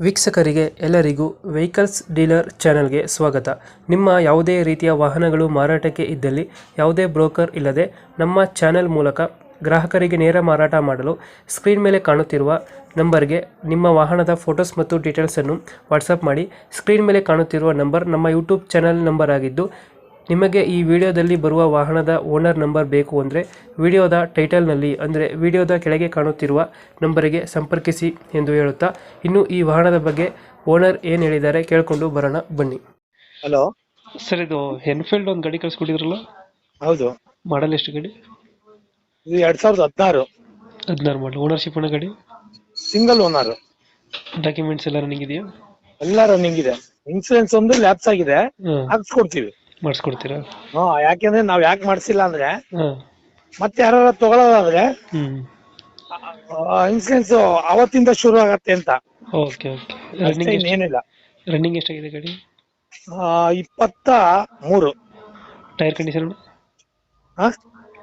ವೀಕ್ಷಕರಿಗೆ ಎಲ್ಲರಿಗೂ vehicles dealer ಚಾನೆಲ್ಗೆ ಸ್ವಾಗತ. ನಿಮ್ಮ ಯಾವುದೇ ರೀತಿಯ ವಾಹನಗಳು ಮಾರಾಟಕ್ಕೆ ಇದ್ದಲ್ಲಿ ಯಾವುದೇ ಬ್ರೋಕರ್ ಇಲ್ಲದೆ ನಮ್ಮ ಚಾನೆಲ್ ಮೂಲಕ ಗ್ರಾಹಕರಿಗೆ ನೇರ ಮಾರಾಟ ಮಾಡಲು ಸ್ಕ್ರೀನ್ ಮೇಲೆ ಕಾಣುತ್ತಿರುವ ನಂಬರ್ಗೆ ನಿಮ್ಮ ವಾಹನದ ಫೋಟೋಸ್ ಮತ್ತು ಡೀಟೇಲ್ಸನ್ನು ವಾಟ್ಸಪ್ ಮಾಡಿ. ಸ್ಕ್ರೀನ್ ಮೇಲೆ ಕಾಣುತ್ತಿರುವ ನಂಬರ್ ನಮ್ಮ ಯೂಟ್ಯೂಬ್ ಚಾನೆಲ್ ನಂಬರ್ ಆಗಿದ್ದು, ನಿಮಗೆ ಈ ವಿಡಿಯೋದಲ್ಲಿ ಬರುವ ವಾಹನದ ಓನರ್ ನಂಬರ್ ಬೇಕು ಅಂದರೆ ವಿಡಿಯೋದ ಟೈಟಲ್ನಲ್ಲಿ ಅಂದರೆ ವಿಡಿಯೋದ ಕೆಳಗೆ ಕಾಣುತ್ತಿರುವ ನಂಬರಿಗೆ ಸಂಪರ್ಕಿಸಿ ಎಂದು ಹೇಳುತ್ತಾ, ಇನ್ನು ಈ ವಾಹನದ ಬಗ್ಗೆ ಓನರ್ ಏನು ಹೇಳಿದ್ದಾರೆ ಕೇಳಿಕೊಂಡು ಬರೋಣ ಬನ್ನಿ. ಹಲೋ ಸರ್, ಇದು ಎನ್ಫೀಲ್ಡ್ ಒಂದು ಗಾಡಿ ಕಳಿಸ್ಕೊಟ್ಟಿದ್ರಲ್ಲ, ಹೌದು, ಮಾಡಲ್ ಎಷ್ಟು ಗಾಡಿ? ಇದು 2016 16 ಮಾಡಲ್. ಓನರ್ಶಿಪ್ ಅನ್ನೋ ಗಾಡಿ? Single owner. ಡಾಕ್ಯುಮೆಂಟ್ಸ್ ಎಲ್ಲ ರನ್ನಿಂಗ್ ಇದೆಯಾ? ಎಲ್ಲ ರನ್ನಿಂಗ್ ಇದೆ. ಇನ್ಸೂರೆನ್ಸ್ ಒಂದು ಲ್ಯಾಪ್ಸ್ ಆಗಿದೆ, ಹಾಕ್ಸ್ಕೊಡ್ತೀವಿ. ಮಾಡಿಸ್ಕೊಡ್ತೀರಾ? ಯಾಕೆಂದ್ರೆ ನಾವ್ ಯಾಕೆ ಮಾಡ್ಸಿಲ್ಲ ಅಂದ್ರೆ ಹಾಂ. ಮತ್ತೆ ಯಾರು ತಗೊಳ್ಳೋದಾದ್ರೆ ಹ್ಞೂ. ಇನ್ಸೂರೆನ್ಸ್ ಅವತ್ತಿಂದ ಶುರು ಆಗತ್ತೆ ಅಂತ. Okay okay. ಅಷ್ಟೇ, ಇನ್ನೇನಿಲ್ಲ. ರನ್ನಿಂಗ್ ಎಷ್ಟಾಗಿದೆ ಗಾಡಿ? 23. Tyre condition? ಹಾ,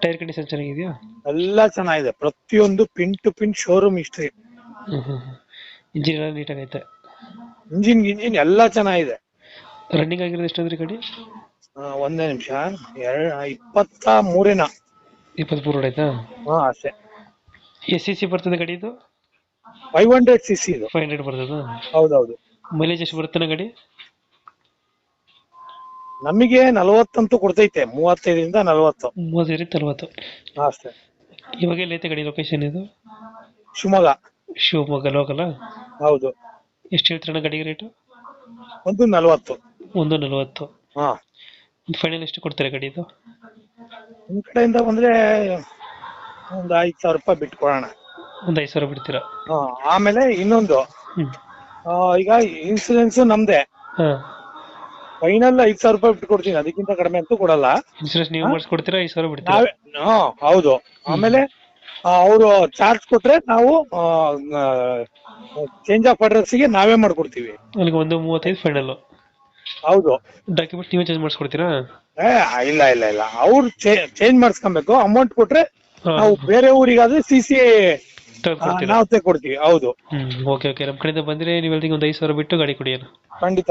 ಟೈರ್ ಕಂಡೀಷನ್ ಚೆನ್ನಾಗಿದೆಯಾ? ಎಲ್ಲ ಚೆನ್ನಾಗಿದೆ. ಪ್ರತಿಯೊಂದು pin to pin showroom history. Engine ಎಲ್ಲ ನೀಟಾಗೈತೆ? ಇಂಜಿನ್ ಎಲ್ಲ ಚೆನ್ನಾಗಿದೆ. ರನ್ನಿಂಗ್ ಆಗಿರೋದು ಎಷ್ಟಂದ್ರಿ ಗಾಡಿ? ಒಂದೇ ನಿಮಿಷ. 23. 23 ಹೊಡೈತಾ? ಹಾ, ಅಷ್ಟೇ. ಎಸ್ ಬರ್ತದೆ ಗಾಡಿ ಇದು? 500 cc ಇದು. 500 ಬರ್ತದ? ಹೌದೌದು. ಮೈಲೇಜ್ ಎಷ್ಟು ಬರುತ್ತೆ ಗಾಡಿ? ನಮಗೆ 40 ಅಂತೂ ಕೊಡ್ತೈತೆ. 35ರಿಂದ 40. 30-40. ಅಷ್ಟೇ. ಇವಾಗ ಎಲ್ಲೈತೆ ಗಾಡಿ ಲೊಕೇಶನ್ ಇದು? ಶಿವಮೊಗ್ಗ. ಶಿವಮೊಗ್ಗ ಲೋಕಲ್? ಹೌದು. ಎಷ್ಟು ಹೇಳ್ತೀರಣ್ಣ ಗಾಡಿಗೆ ರೇಟು? 140. 140. ಹಾ, ಫೈನಲ್ ಎಷ್ಟು ಕೊಡ್ತೀರಾ ಗಾಡಿ ಇದು? ನಿಮ್ ಕಡೆಯಿಂದ ಬಂದ್ರೆ ಒಂದು 5,000 ರೂಪಾಯಿ ಬಿಟ್ಕೊಡೋಣ. ಒಂದು 5,000 ಬಿಡ್ತೀರಾ? ಆಮೇಲೆ ಇನ್ನೊಂದು, ಹ್ಮ್. ಈಗ ಇನ್ಸೂರೆನ್ಸ್ ನಮ್ದೆ. ಹಾ. ಫೈನಲ್ 5,000 ರೂಪಾಯಿ ಬಿಟ್ಕೊಡ್ತೀನಿ, ಅದಕ್ಕಿಂತ ಕಡಿಮೆ ಅಂತೂ ಕೊಡಲ್ಲ. ಇನ್ಸೂರೆನ್ಸ್ ನೀವು ಮಾಡಿಸ್ಕೊಡ್ತೀರಾ? 5,000 ಬಿಡ್ತೀರಾ? ನಾವೇ. ಹೌದು. ಆಮೇಲೆ ಅವರು ಚಾರ್ಜ್ ಕೊಟ್ರೆ ನಾವು ಚೇಂಜ್ ಆಫ್ ಅಡ್ರೆಸ್ ಗೆ ನಾವೇ ಮಾಡ್ಕೊಡ್ತೀವಿ. ಅಲ್ಲಿಗೆ 135 ಫೈನಲ್? ಹೌದು. ಡಾಕ್ಯುಮೆಂಟ್ ನೀವೇ ಚೇಂಜ್ ಮಾಡಿಸ್ಕೊಡ್ತೀರಾ? ಇಲ್ಲ ಇಲ್ಲ ಇಲ್ಲ, ಅವ್ರು ಚೇಂಜ್ ಮಾಡಿಸ್ಕೊಬೇಕು. ಅಮೌಂಟ್ ಕೊಟ್ರೆ ನಾವು ಬೇರೆ ಊರಿಗಾದ್ರೆ CC ನಾವು ತೆಗೊಡ್ತೀವಿ. ಹೌದು. Okay okay. ನಮ್ಮ ಕಡೆಯಿಂದ ಬಂದ್ರೆ ನೀವು ಹೇಳ್ದಂಗೆ ಒಂದು 5,000 ಬಿಟ್ಟು ಗಾಡಿ ಕೊಡಿ. ಖಂಡಿತ.